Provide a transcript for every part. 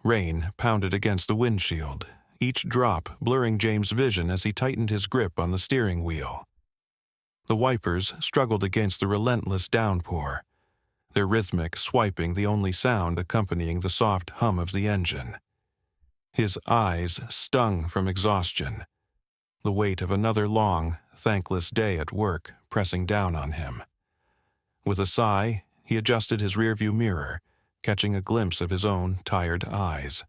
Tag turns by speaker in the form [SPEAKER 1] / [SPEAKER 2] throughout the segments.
[SPEAKER 1] Rain pounded against the windshield, each drop blurring James' vision as he tightened his grip on the steering wheel. The wipers struggled against the relentless downpour, their rhythmic swiping the only sound accompanying the soft hum of the engine. His eyes stung from exhaustion, the weight of another long, thankless day at work pressing down on him. With a sigh, he adjusted his rearview mirror, catching a glimpse of his own tired eyes.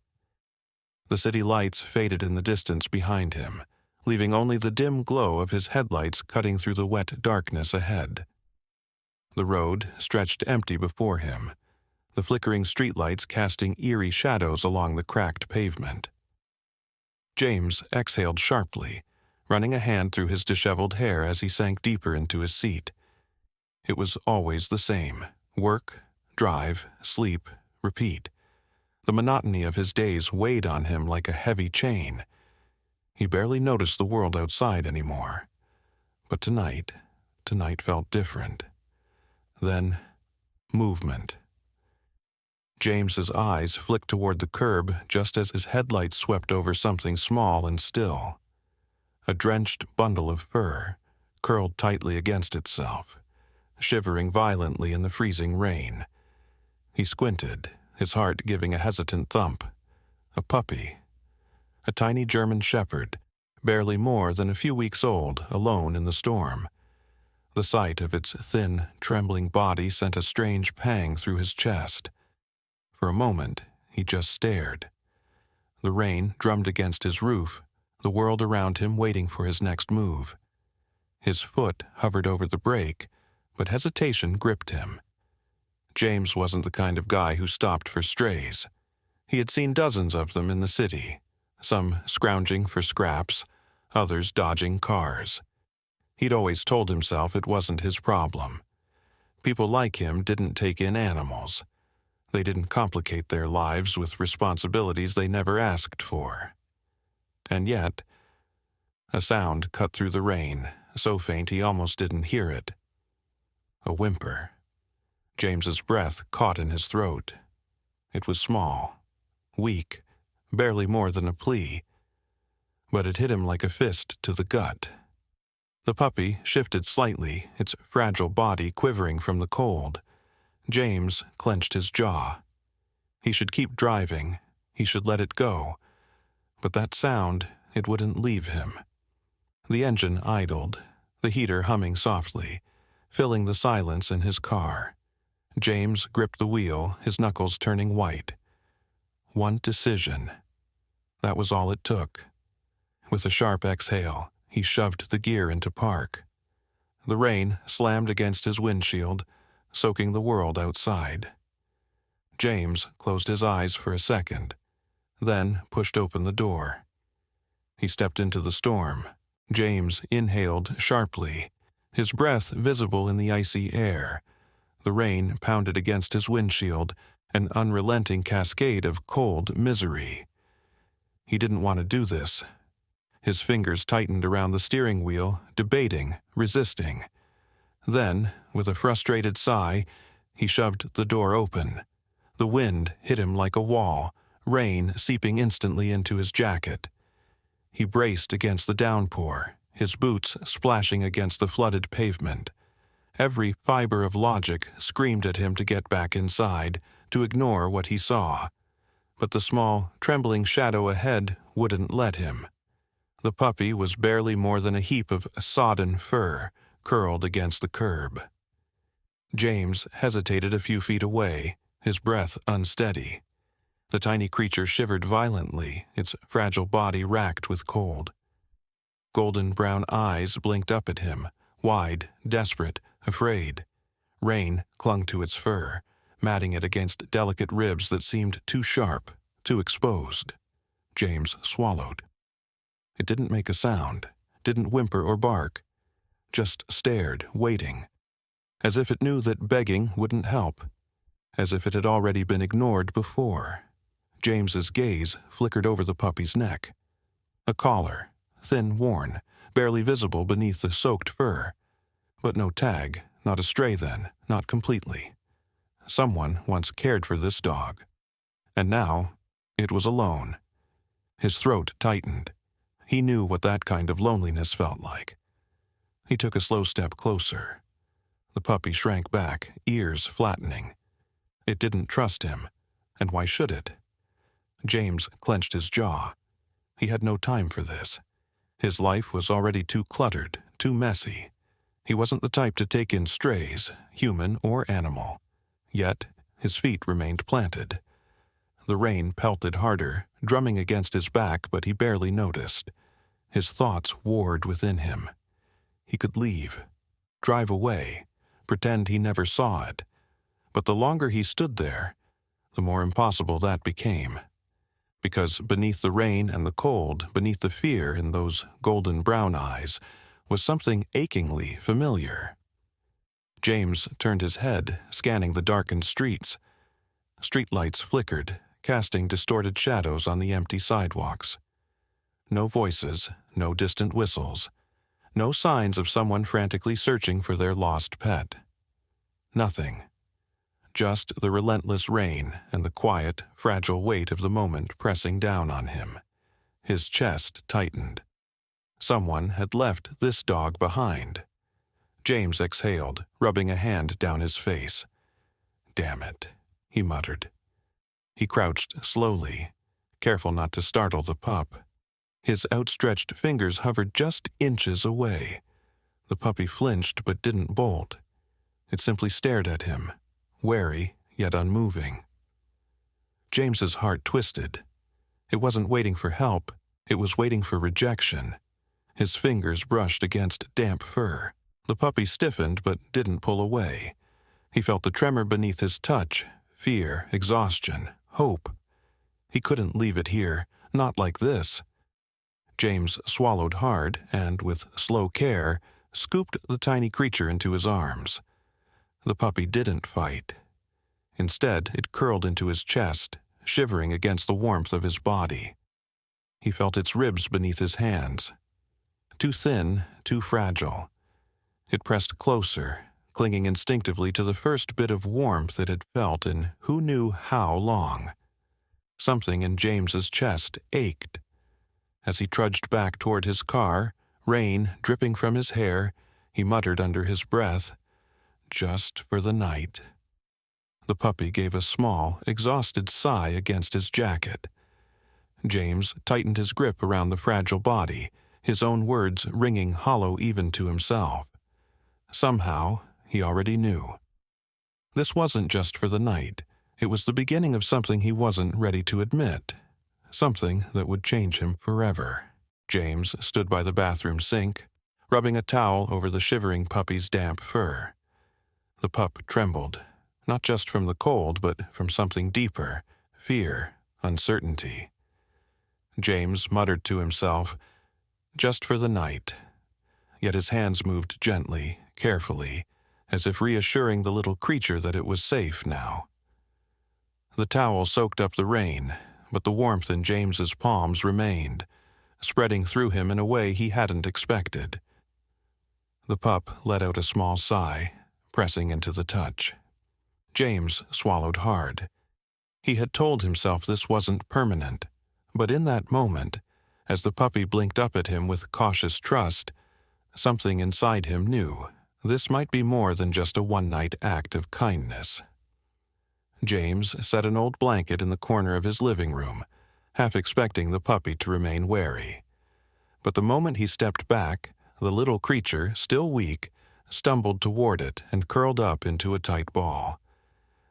[SPEAKER 1] The city lights faded in the distance behind him, leaving only the dim glow of his headlights cutting through the wet darkness ahead. The road stretched empty before him, the flickering streetlights casting eerie shadows along the cracked pavement. James exhaled sharply, running a hand through his disheveled hair as he sank deeper into his seat. It was always the same: work, drive, sleep, repeat. The monotony of his days weighed on him like a heavy chain. He barely noticed the world outside anymore. But tonight felt different. Then, movement. James's eyes flicked toward the curb just as his headlights swept over something small and still. A drenched bundle of fur, curled tightly against itself, shivering violently in the freezing rain. He squinted, his heart giving a hesitant thump. A puppy. A tiny German shepherd, barely more than a few weeks old, alone in the storm. The sight of its thin, trembling body sent a strange pang through his chest. For a moment, he just stared. The rain drummed against his roof, the world around him waiting for his next move. His foot hovered over the brake, but hesitation gripped him. James wasn't the kind of guy who stopped for strays. He had seen dozens of them in the city, some scrounging for scraps, others dodging cars. He'd always told himself it wasn't his problem. People like him didn't take in animals. They didn't complicate their lives with responsibilities they never asked for. And yet, a sound cut through the rain, so faint he almost didn't hear it. A whimper. James's breath caught in his throat. It was small, weak, barely more than a plea, but it hit him like a fist to the gut. The puppy shifted slightly, its fragile body quivering from the cold. James clenched his jaw. He should keep driving. He should let it go. But that sound, it wouldn't leave him. The engine idled, the heater humming softly, filling the silence in his car. James gripped the wheel, his knuckles turning white. One decision. That was all it took. With a sharp exhale, he shoved the gear into park. The rain slammed against his windshield, soaking the world outside. James closed his eyes for a second, then pushed open the door. He stepped into the storm. James inhaled sharply, his breath visible in the icy air. The rain pounded against his windshield, an unrelenting cascade of cold misery. He didn't want to do this. His fingers tightened around the steering wheel, debating, resisting. Then, with a frustrated sigh, he shoved the door open. The wind hit him like a wall, rain seeping instantly into his jacket. He braced against the downpour, his boots splashing against the flooded pavement. Every fiber of logic screamed at him to get back inside, to ignore what he saw. But the small, trembling shadow ahead wouldn't let him. The puppy was barely more than a heap of sodden fur, curled against the curb. James hesitated a few feet away, his breath unsteady. The tiny creature shivered violently, its fragile body racked with cold. Golden brown eyes blinked up at him, wide, desperate, afraid. Rain clung to its fur, matting it against delicate ribs that seemed too sharp, too exposed. James swallowed. It didn't make a sound, didn't whimper or bark, just stared, waiting, as if it knew that begging wouldn't help, as if it had already been ignored before. James's gaze flickered over the puppy's neck. A collar, thin, worn, barely visible beneath the soaked fur. But no tag, not a stray then, not completely. Someone once cared for this dog. And now, It was alone. His throat tightened. He knew what that kind of loneliness felt like. He took a slow step closer. The puppy shrank back, ears flattening. It didn't trust him, and why should it? James clenched his jaw. He had no time for this. His life was already too cluttered, too messy. He wasn't the type to take in strays, human or animal. Yet, his feet remained planted. The rain pelted harder, drumming against his back, but he barely noticed. His thoughts warred within him. He could leave, drive away, pretend he never saw it. But the longer he stood there, the more impossible that became. Because beneath the rain and the cold, beneath the fear in those golden brown eyes, was something achingly familiar. James turned his head, scanning the darkened streets. Streetlights flickered, casting distorted shadows on the empty sidewalks. No voices, no distant whistles, no signs of someone frantically searching for their lost pet. Nothing. Just the relentless rain and the quiet, fragile weight of the moment pressing down on him. His chest tightened. Someone had left this dog behind. James exhaled, rubbing a hand down his face. "Damn it," he muttered. He crouched slowly, careful not to startle the pup. His outstretched fingers hovered just inches away. The puppy flinched but didn't bolt. It simply stared at him, wary yet unmoving. James's heart twisted. It wasn't waiting for help, it was waiting for rejection. His fingers brushed against damp fur. The puppy stiffened but didn't pull away. He felt the tremor beneath his touch, fear, exhaustion, hope. He couldn't leave it here, not like this. James swallowed hard and, with slow care, scooped the tiny creature into his arms. The puppy didn't fight. Instead, it curled into his chest, shivering against the warmth of his body. He felt its ribs beneath his hands. Too thin, too fragile. It pressed closer, clinging instinctively to the first bit of warmth it had felt in who knew how long. Something in James's chest ached. As he trudged back toward his car, rain dripping from his hair, he muttered under his breath, "Just for the night." The puppy gave a small, exhausted sigh against his jacket. James tightened his grip around the fragile body, his own words ringing hollow even to himself. Somehow, he already knew. This wasn't just for the night. It was the beginning of something he wasn't ready to admit. Something that would change him forever. James stood by the bathroom sink, rubbing a towel over the shivering puppy's damp fur. The pup trembled, not just from the cold, but from something deeper, fear, uncertainty. James muttered to himself, "Just for the night." Yet his hands moved gently, carefully, as if reassuring the little creature that it was safe now. The towel soaked up the rain, but the warmth in James's palms remained, spreading through him in a way he hadn't expected. The pup let out a small sigh, pressing into the touch. James swallowed hard. He had told himself this wasn't permanent, but in that moment, as the puppy blinked up at him with cautious trust, something inside him knew this might be more than just a one-night act of kindness. James set an old blanket in the corner of his living room, half expecting the puppy to remain wary. But the moment he stepped back, the little creature, still weak, stumbled toward it and curled up into a tight ball.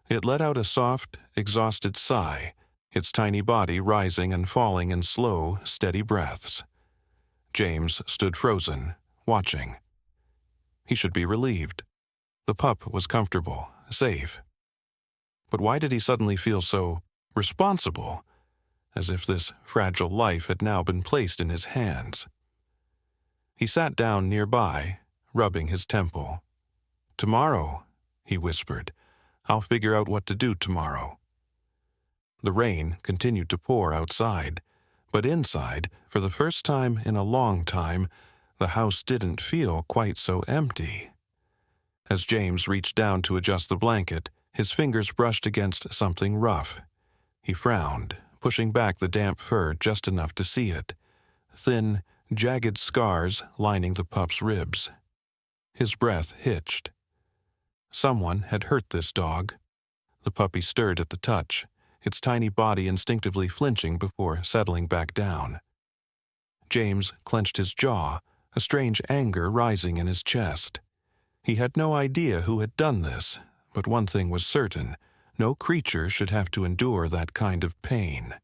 [SPEAKER 1] It let out a soft, exhausted sigh, its tiny body rising and falling in slow, steady breaths. James stood frozen, watching. He should be relieved. The pup was comfortable, safe. But why did he suddenly feel so responsible, as if this fragile life had now been placed in his hands? He sat down nearby, rubbing his temple. "Tomorrow," he whispered, "I'll figure out what to do tomorrow." The rain continued to pour outside, but inside, for the first time in a long time, the house didn't feel quite so empty. As James reached down to adjust the blanket, his fingers brushed against something rough. He frowned, pushing back the damp fur just enough to see it. Thin, jagged scars lining the pup's ribs. His breath hitched. Someone had hurt this dog. The puppy stirred at the touch, its tiny body instinctively flinching before settling back down. James clenched his jaw, a strange anger rising in his chest. He had no idea who had done this, but one thing was certain: no creature should have to endure that kind of pain.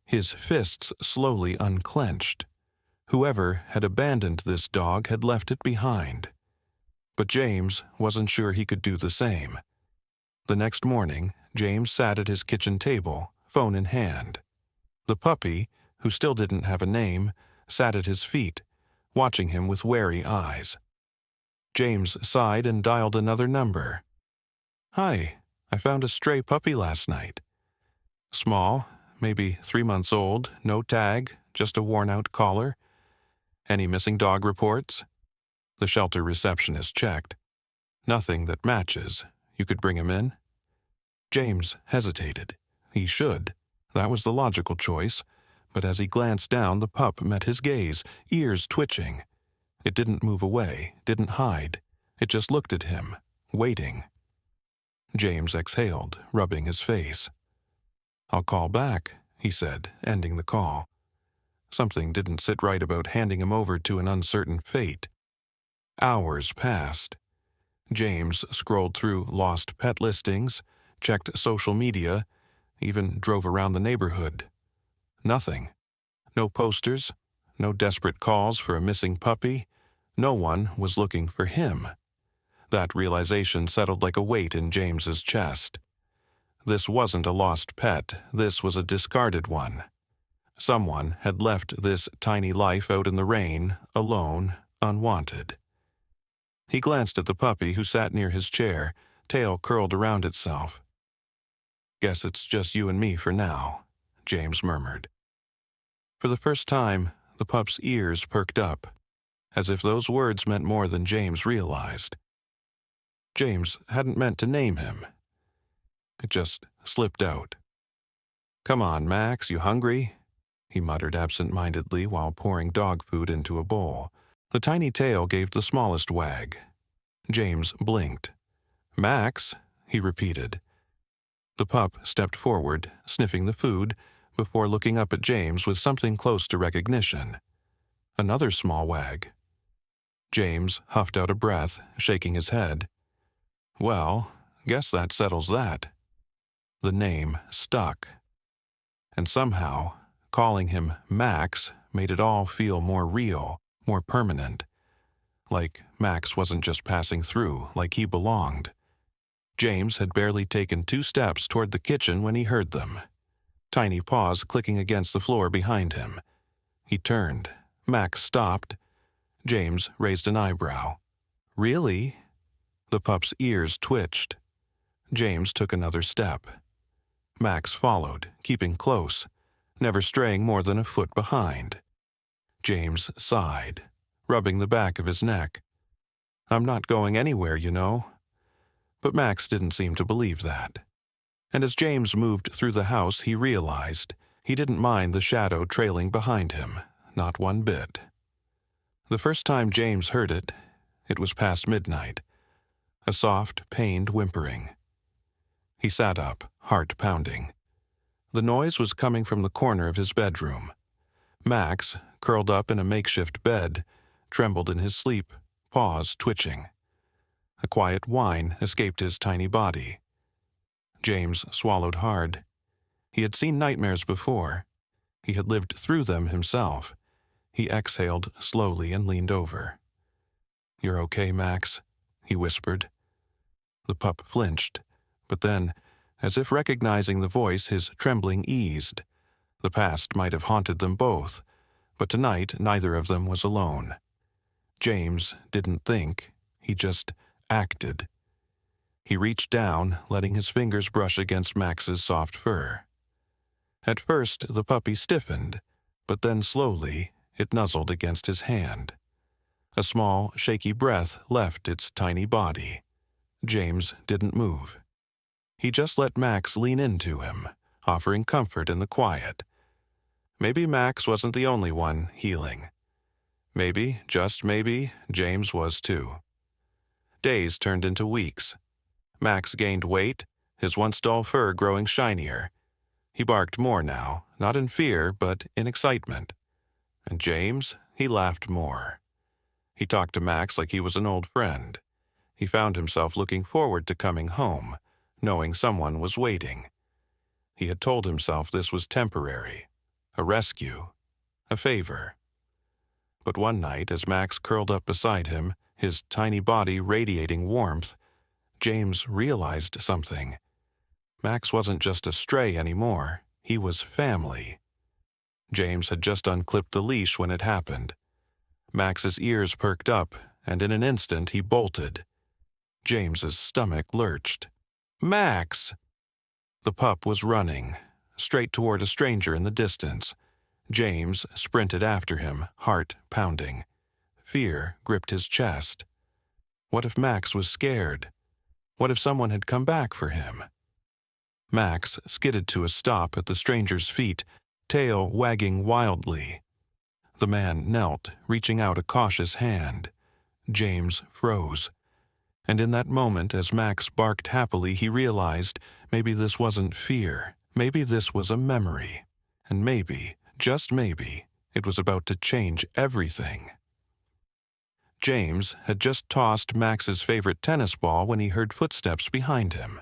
[SPEAKER 1] His fists slowly unclenched. Whoever had abandoned this dog had left it behind. But James wasn't sure he could do the same. The next morning, James sat at his kitchen table, phone in hand. The puppy, who still didn't have a name, sat at his feet, watching him with wary eyes. James sighed and dialed another number. "Hi, I found a stray puppy last night. Small, maybe 3 months old, no tag, just a worn-out collar. Any missing dog reports?" The shelter receptionist checked. "Nothing that matches. You could bring him in?" James hesitated. He should. That was the logical choice. But as he glanced down, the pup met his gaze, ears twitching. It didn't move away, didn't hide. It just looked at him, waiting. James exhaled, rubbing his face. "I'll call back," he said, ending the call. Something didn't sit right about handing him over to an uncertain fate. Hours passed. James scrolled through lost pet listings, checked social media, even drove around the neighborhood. Nothing. No posters, no desperate calls for a missing puppy. No one was looking for him. That realization settled like a weight in James's chest. This wasn't a lost pet, this was a discarded one. Someone had left this tiny life out in the rain, alone, unwanted. He glanced at the puppy who sat near his chair, tail curled around itself. "Guess it's just you and me for now," James murmured. For the first time, the pup's ears perked up, as if those words meant more than James realized. James hadn't meant to name him. It just slipped out. "Come on, Max, you hungry?" he muttered absent-mindedly while pouring dog food into a bowl. The tiny tail gave the smallest wag. James blinked. "Max," he repeated. The pup stepped forward, sniffing the food, before looking up at James with something close to recognition. Another small wag. James huffed out a breath, shaking his head. "Well, guess that settles that." The name stuck. And somehow, calling him Max made it all feel more real, more permanent. Like Max wasn't just passing through, like he belonged. James had barely taken 2 steps toward the kitchen when he heard them. Tiny paws clicking against the floor behind him. He turned. Max stopped. James raised an eyebrow. "Really?" The pup's ears twitched. James took another step. Max followed, keeping close, never straying more than a foot behind. James sighed, rubbing the back of his neck. "I'm not going anywhere, you know." But Max didn't seem to believe that. And as James moved through the house, he realized he didn't mind the shadow trailing behind him, not one bit. The first time James heard it, it was past midnight. A soft, pained whimpering. He sat up, heart pounding. The noise was coming from the corner of his bedroom. Max, curled up in a makeshift bed, trembled in his sleep, paws twitching. A quiet whine escaped his tiny body. James swallowed hard. He had seen nightmares before. He had lived through them himself. He exhaled slowly and leaned over. "You're okay, Max?" he whispered. The pup flinched, but then, as if recognizing the voice, his trembling eased. The past might have haunted them both, but tonight neither of them was alone. James didn't think, he just acted. He reached down, letting his fingers brush against Max's soft fur. At first, the puppy stiffened, but then slowly, it nuzzled against his hand. A small, shaky breath left its tiny body. James didn't move. He just let Max lean into him, offering comfort in the quiet. Maybe Max wasn't the only one healing. Maybe, just maybe, James was too. Days turned into weeks. Max gained weight, his once dull fur growing shinier. He barked more now, not in fear, but in excitement. And James, he laughed more. He talked to Max like he was an old friend. He found himself looking forward to coming home, knowing someone was waiting. He had told himself this was temporary, a rescue, a favor. But one night, as Max curled up beside him, his tiny body radiating warmth, James realized something. Max wasn't just a stray anymore, he was family. James had just unclipped the leash when it happened. Max's ears perked up, and in an instant he bolted. James's stomach lurched. "Max!" The pup was running, straight toward a stranger in the distance. James sprinted after him, heart pounding. Fear gripped his chest. What if Max was scared? What if someone had come back for him? Max skidded to a stop at the stranger's feet, tail wagging wildly. The man knelt, reaching out a cautious hand. James froze. And in that moment, as Max barked happily, he realized maybe this wasn't fear. Maybe this was a memory. And maybe, just maybe, it was about to change everything. James had just tossed Max's favorite tennis ball when he heard footsteps behind him.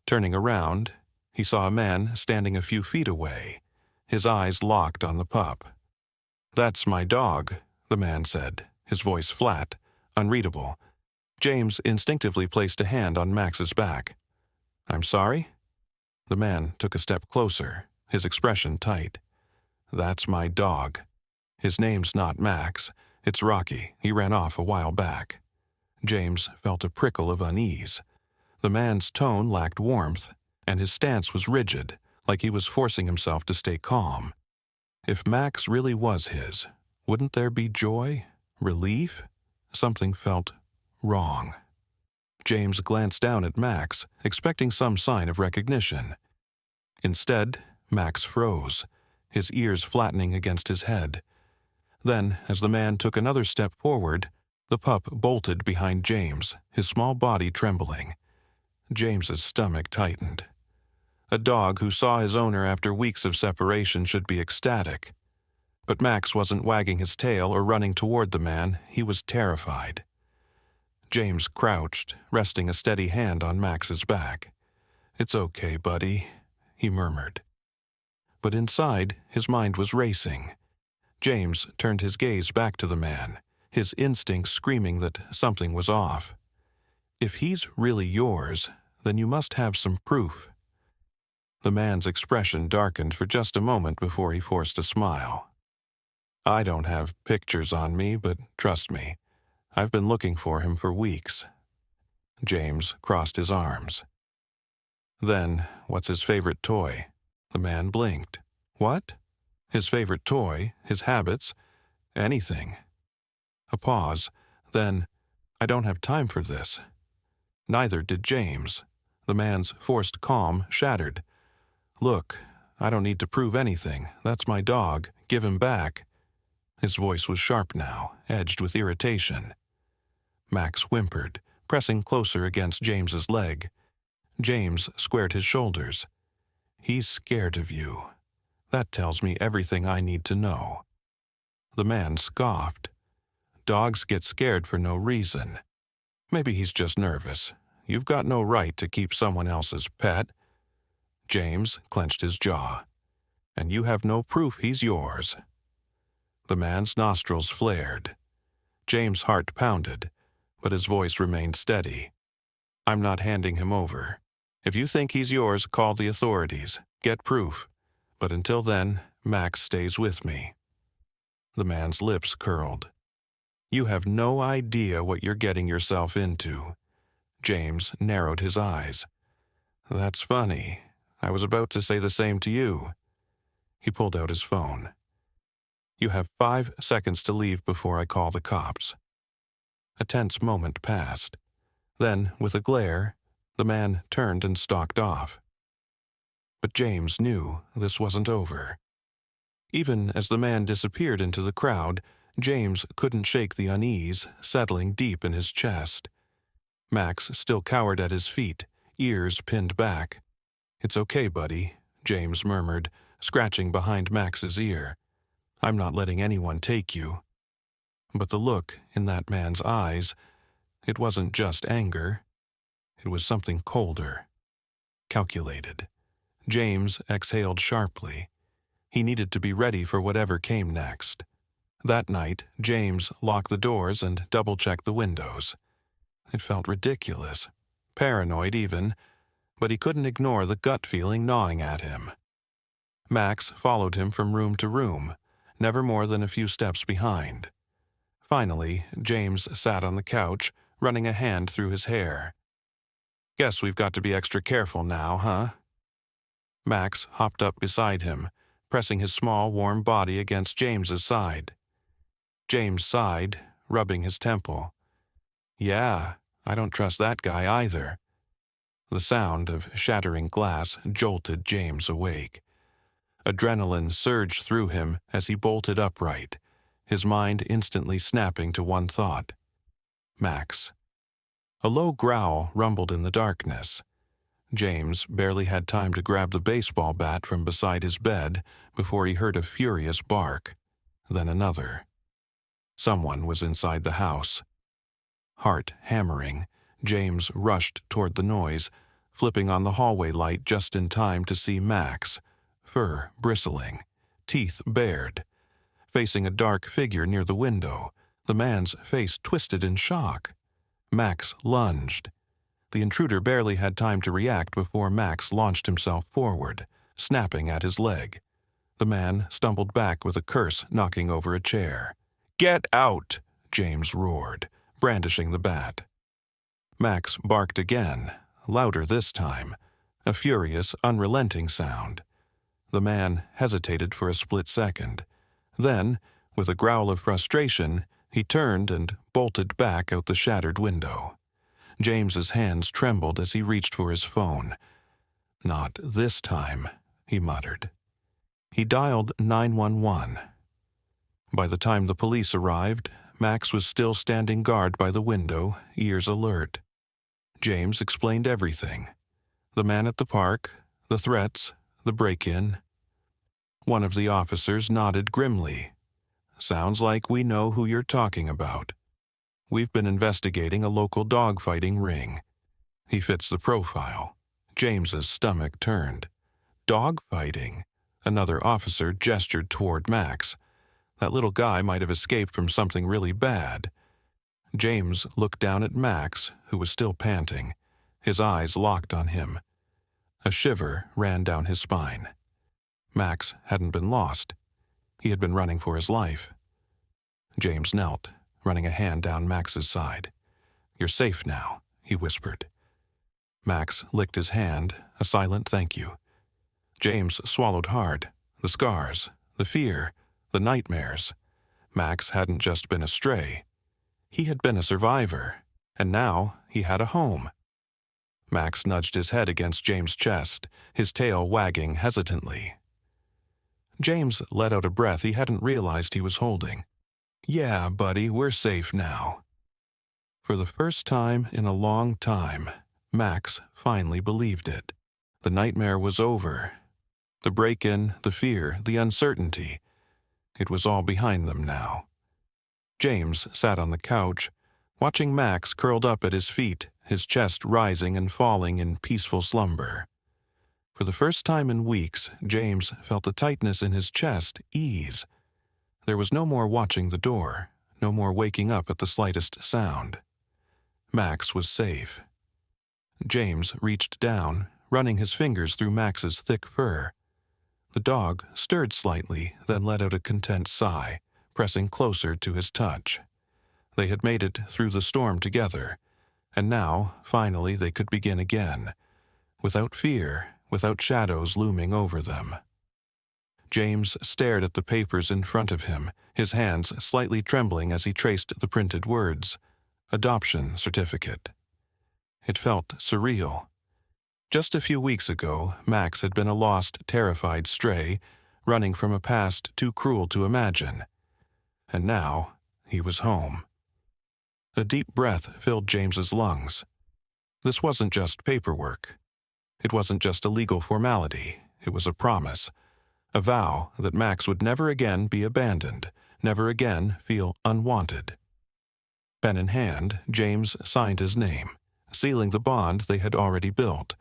[SPEAKER 1] Turning around, he saw a man standing a few feet away, his eyes locked on the pup. "That's my dog," the man said, his voice flat, unreadable. James instinctively placed a hand on Max's back. "I'm sorry?" The man took a step closer, his expression tight. "That's my dog. His name's not Max. It's Rocky. He ran off a while back." James felt a prickle of unease. The man's tone lacked warmth, and his stance was rigid, like he was forcing himself to stay calm. If Max really was his, wouldn't there be joy? Relief? Something felt wrong. James glanced down at Max, expecting some sign of recognition. Instead, Max froze, his ears flattening against his head. Then, as the man took another step forward, the pup bolted behind James, his small body trembling. James's stomach tightened. A dog who saw his owner after weeks of separation should be ecstatic. But Max wasn't wagging his tail or running toward the man. He was terrified. James crouched, resting a steady hand on Max's back. "It's okay, buddy," he murmured. But inside, his mind was racing. James turned his gaze back to the man, his instincts screaming that something was off. "If he's really yours, then you must have some proof." The man's expression darkened for just a moment before he forced a smile. "I don't have pictures on me, but trust me, I've been looking for him for weeks." James crossed his arms. "Then, what's his favorite toy?" The man blinked. "What?" "His favorite toy, his habits, anything." A pause, then, "I don't have time for this." Neither did James. The man's forced calm shattered. "Look, I don't need to prove anything. That's my dog. Give him back." His voice was sharp now, edged with irritation. Max whimpered, pressing closer against James's leg. James squared his shoulders. "He's scared of you. That tells me everything I need to know." The man scoffed. "Dogs get scared for no reason. Maybe he's just nervous. You've got no right to keep someone else's pet." James clenched his jaw. "And you have no proof he's yours." The man's nostrils flared. James' heart pounded, but his voice remained steady. "I'm not handing him over. If you think he's yours, call the authorities. Get proof. But until then, Max stays with me." The man's lips curled. "You have no idea what you're getting yourself into." James narrowed his eyes. "That's funny. I was about to say the same to you." He pulled out his phone. "You have 5 seconds to leave before I call the cops." A tense moment passed. Then, with a glare, the man turned and stalked off. But James knew this wasn't over. Even as the man disappeared into the crowd, James couldn't shake the unease settling deep in his chest. Max still cowered at his feet, ears pinned back. "It's okay, buddy," James murmured, scratching behind Max's ear. "I'm not letting anyone take you." But the look in that man's eyes, it wasn't just anger. It was something colder, calculated. James exhaled sharply. He needed to be ready for whatever came next. That night, James locked the doors and double-checked the windows. It felt ridiculous, paranoid even, but he couldn't ignore the gut feeling gnawing at him. Max followed him from room to room, never more than a few steps behind. Finally, James sat on the couch, running a hand through his hair. "Guess we've got to be extra careful now, huh?" Max hopped up beside him, pressing his small, warm body against James's side. James sighed, rubbing his temple. "Yeah, I don't trust that guy either." The sound of shattering glass jolted James awake. Adrenaline surged through him as he bolted upright, his mind instantly snapping to one thought: Max. A low growl rumbled in the darkness. James barely had time to grab the baseball bat from beside his bed before he heard a furious bark, then another. Someone was inside the house. Heart hammering, James rushed toward the noise, flipping on the hallway light just in time to see Max, fur bristling, teeth bared, facing a dark figure near the window, the man's face twisted in shock. Max lunged. The intruder barely had time to react before Max launched himself forward, snapping at his leg. The man stumbled back with a curse, knocking over a chair. "Get out!" James roared, brandishing the bat. Max barked again, louder this time, a furious, unrelenting sound. The man hesitated for a split second. Then, with a growl of frustration, he turned and bolted back out the shattered window. James's hands trembled as he reached for his phone. "Not this time," he muttered. He dialed 911. By the time the police arrived, Max was still standing guard by the window, ears alert. James explained everything. The man at the park, the threats, the break-in. One of the officers nodded grimly. "Sounds like we know who you're talking about. We've been investigating a local dogfighting ring." He fits the profile. James's stomach turned. "Dogfighting?" Another officer gestured toward Max. That little guy might have escaped from something really bad. James looked down at Max, who was still panting, his eyes locked on him. A shiver ran down his spine. Max hadn't been lost. He had been running for his life. James knelt, running a hand down Max's side. "You're safe now," he whispered. Max licked his hand, a silent thank you. James swallowed hard. The scars, the fear, the nightmares. Max hadn't just been a stray. He had been a survivor, and now he had a home. Max nudged his head against James' chest, his tail wagging hesitantly. James let out a breath he hadn't realized he was holding. "Yeah, buddy, we're safe now." For the first time in a long time, Max finally believed it. The nightmare was over. The break-in, the fear, the uncertainty. It was all behind them now. James sat on the couch, watching Max curled up at his feet, his chest rising and falling in peaceful slumber. For the first time in weeks, James felt the tightness in his chest ease. There was no more watching the door, no more waking up at the slightest sound. Max was safe. James reached down, running his fingers through Max's thick fur. The dog stirred slightly, then let out a content sigh, pressing closer to his touch. They had made it through the storm together, and now, finally, they could begin again, without fear, without shadows looming over them. James stared at the papers in front of him, his hands slightly trembling as he traced the printed words. Adoption certificate. It felt surreal. Just a few weeks ago, Max had been a lost, terrified stray, running from a past too cruel to imagine. And now, he was home. A deep breath filled James's lungs. This wasn't just paperwork. It wasn't just a legal formality. It was a promise, a vow that Max would never again be abandoned, never again feel unwanted. Pen in hand, James signed his name, sealing the bond they had already built,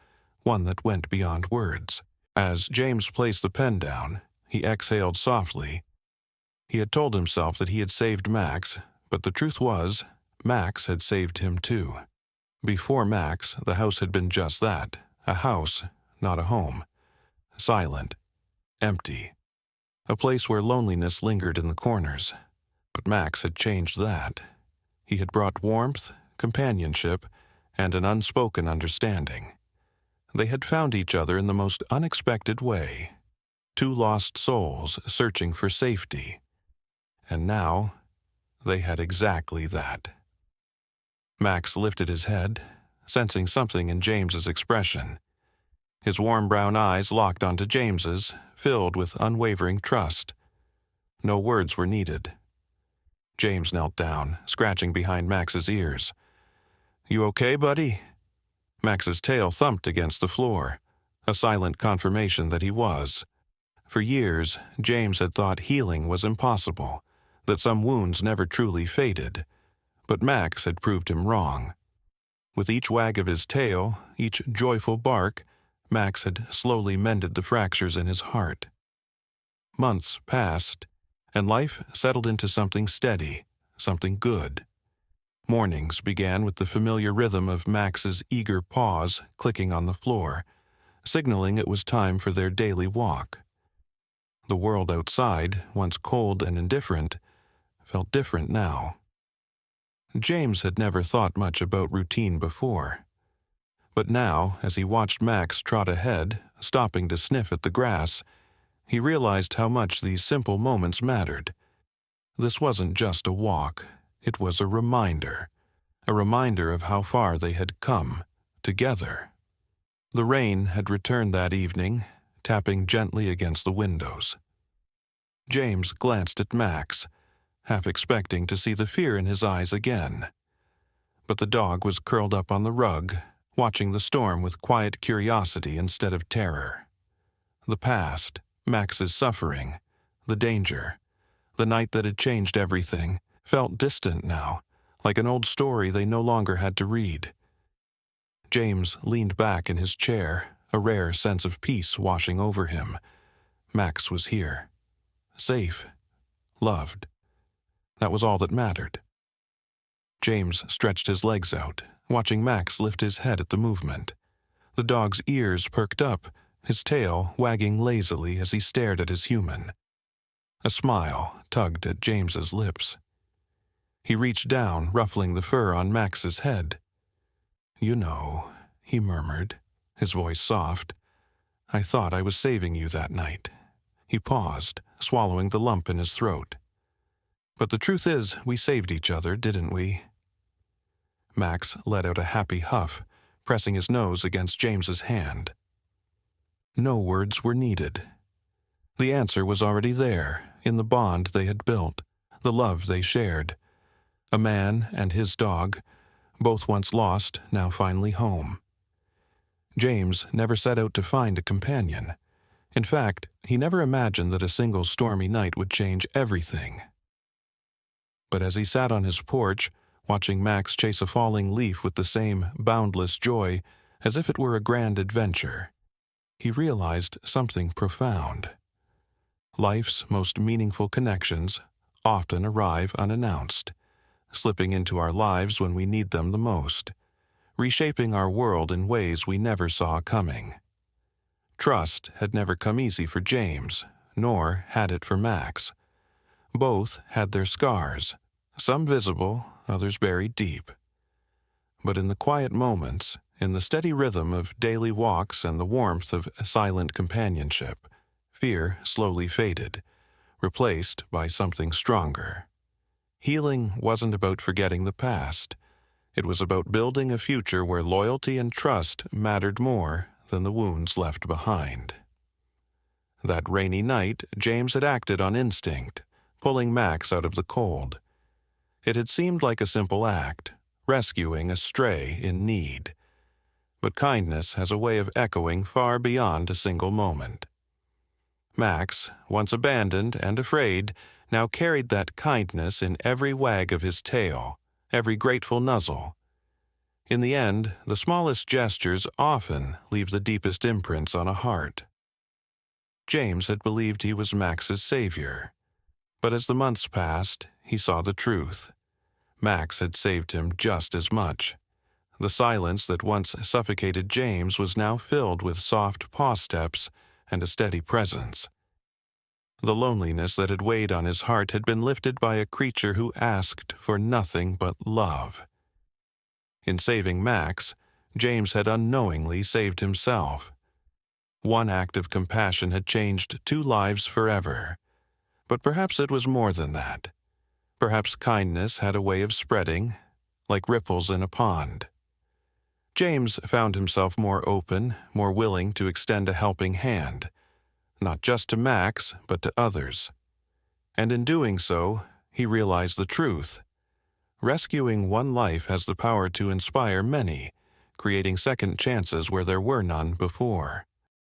[SPEAKER 1] one that went beyond words. As James placed the pen down, he exhaled softly. He had told himself that he had saved Max, but the truth was, Max had saved him too. Before Max, the house had been just that, a house, not a home. Silent, empty, a place where loneliness lingered in the corners. But Max had changed that. He had brought warmth, companionship, and an unspoken understanding. They had found each other in the most unexpected way. Two lost souls searching for safety. And now, they had exactly that. Max lifted his head, sensing something in James's expression. His warm brown eyes locked onto James's, filled with unwavering trust. No words were needed. James knelt down, scratching behind Max's ears. "You okay, buddy?" Max's tail thumped against the floor, a silent confirmation that he was. For years, James had thought healing was impossible, that some wounds never truly faded. But Max had proved him wrong. With each wag of his tail, each joyful bark, Max had slowly mended the fractures in his heart. Months passed, and life settled into something steady, something good. Mornings began with the familiar rhythm of Max's eager paws clicking on the floor, signaling it was time for their daily walk. The world outside, once cold and indifferent, felt different now. James had never thought much about routine before. But now, as he watched Max trot ahead, stopping to sniff at the grass, he realized how much these simple moments mattered. This wasn't just a walk, it was a reminder of how far they had come, together. The rain had returned that evening, tapping gently against the windows. James glanced at Max, half expecting to see the fear in his eyes again. But the dog was curled up on the rug, watching the storm with quiet curiosity instead of terror. The past, Max's suffering, the danger, the night that had changed everything, felt distant now, like an old story they no longer had to read. James leaned back in his chair, a rare sense of peace washing over him. Max was here. Safe. Loved. That was all that mattered. James stretched his legs out, watching Max lift his head at the movement. The dog's ears perked up, his tail wagging lazily as he stared at his human. A smile tugged at James's lips. He reached down, ruffling the fur on Max's head. "You know," he murmured, his voice soft, "I thought I was saving you that night." He paused, swallowing the lump in his throat. "But the truth is, we saved each other, didn't we?" Max let out a happy huff, pressing his nose against James's hand. No words were needed. The answer was already there, in the bond they had built, the love they shared. A man and his dog, both once lost, now finally home. James never set out to find a companion. In fact, he never imagined that a single stormy night would change everything. But as he sat on his porch, watching Max chase a falling leaf with the same boundless joy, as if it were a grand adventure, he realized something profound. Life's most meaningful connections often arrive unannounced, slipping into our lives when we need them the most, reshaping our world in ways we never saw coming. Trust had never come easy for James, nor had it for Max. Both had their scars, some visible, others buried deep. But in the quiet moments, in the steady rhythm of daily walks and the warmth of silent companionship, fear slowly faded, replaced by something stronger. Healing wasn't about forgetting the past. It was about building a future where loyalty and trust mattered more than the wounds left behind. That rainy night, James had acted on instinct, pulling Max out of the cold. It had seemed like a simple act, rescuing a stray in need. But kindness has a way of echoing far beyond a single moment. Max, once abandoned and afraid, now carried that kindness in every wag of his tail, every grateful nuzzle. In the end, the smallest gestures often leave the deepest imprints on a heart. James had believed he was Max's savior. But as the months passed, he saw the truth. Max had saved him just as much. The silence that once suffocated James was now filled with soft paw steps and a steady presence. The loneliness that had weighed on his heart had been lifted by a creature who asked for nothing but love. In saving Max, James had unknowingly saved himself. One act of compassion had changed 2 lives forever. But perhaps it was more than that. Perhaps kindness had a way of spreading, like ripples in a pond. James found himself more open, more willing to extend a helping hand, not just to Max, but to others. And in doing so, he realized the truth. Rescuing one life has the power to inspire many, creating second chances where there were none before.